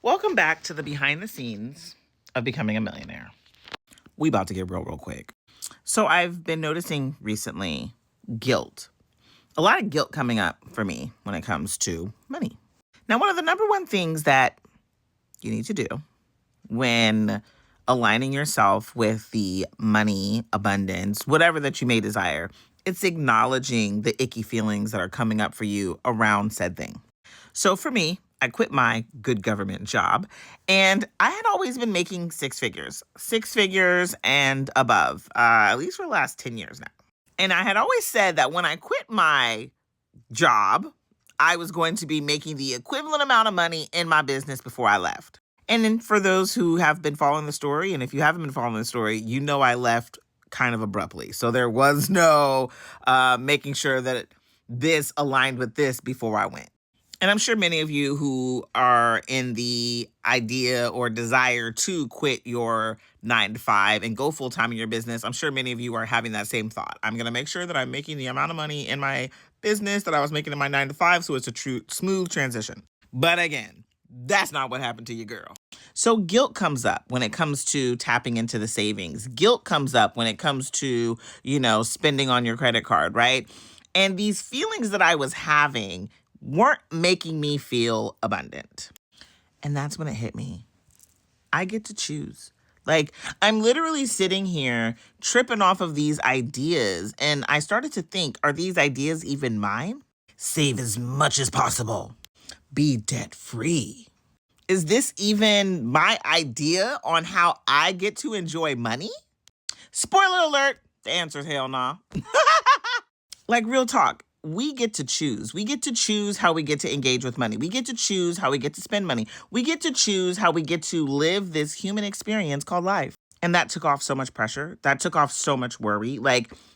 Welcome back to the behind the scenes of becoming a millionaire. We about to get real quick. So I've been noticing recently guilt. A lot of guilt coming up for me when it comes to money. Now, one of the number one things that you need to do when aligning yourself with the money, abundance, whatever that you may desire, it's acknowledging the icky feelings that are coming up for you around said thing. So for me, I quit my good government job, and I had always been making six figures and above, at least for the last 10 years now. And I had always said that when I quit my job, I was going to be making the equivalent amount of money in my business before I left. And then for those who have been following the story, and if you haven't been following the story, you know I left kind of abruptly. So there was no making sure that this aligned with this before I went. And I'm sure many of you who are in the idea or desire to quit your 9 to 5 and go full time in your business, I'm sure many of you are having that same thought. I'm going to make sure that I'm making the amount of money in my business that I was making in my 9 to 5, so it's a true smooth transition. But again, that's not what happened to your girl. So guilt comes up when it comes to tapping into the savings. Guilt comes up when it comes to, spending on your credit card, right? And these feelings that I was having weren't making me feel abundant. And that's when it hit me. I get to choose. I'm literally sitting here tripping off of these ideas. And I started to think, are these ideas even mine? Save as much as possible. Be debt free. Is this even my idea on how I get to enjoy money? Spoiler alert, the answer is hell nah. Real talk. We get to choose. We get to choose how we get to engage with money. We get to choose how we get to spend money. We get to choose how we get to live this human experience called life. And that took off so much pressure. That took off so much worry.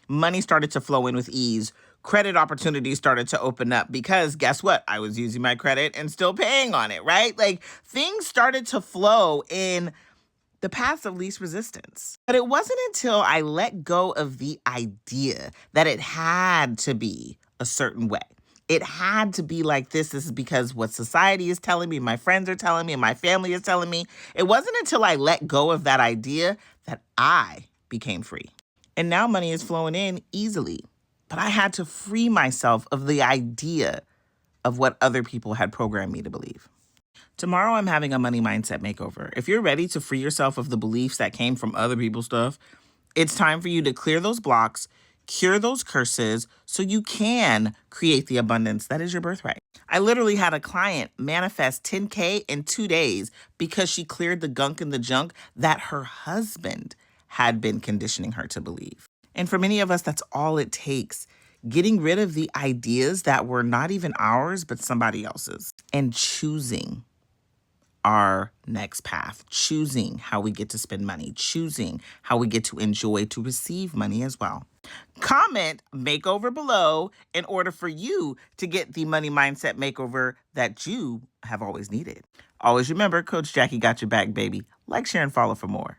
Money started to flow in with ease. Credit opportunities started to open up because guess what? I was using my credit and still paying on it, right? Things started to flow in the path of least resistance. But it wasn't until I let go of the idea that it had to be a certain way. It had to be like this. This is because what society is telling me, my friends are telling me, and my family is telling me. It wasn't until I let go of that idea that I became free. And now money is flowing in easily. But I had to free myself of the idea of what other people had programmed me to believe. Tomorrow, I'm having a money mindset makeover. If you're ready to free yourself of the beliefs that came from other people's stuff, it's time for you to clear those blocks, cure those curses, so you can create the abundance that is your birthright. I literally had a client manifest 10K in 2 days because she cleared the gunk and the junk that her husband had been conditioning her to believe. And for many of us, that's all it takes. Getting rid of the ideas that were not even ours, but somebody else's. And choosing our next path. Choosing how we get to spend money. Choosing how we get to enjoy to receive money as well. Comment makeover below in order for you to get the money mindset makeover that you have always needed. Always remember, Coach Jacqui got your back, baby. Like, share, and follow for more.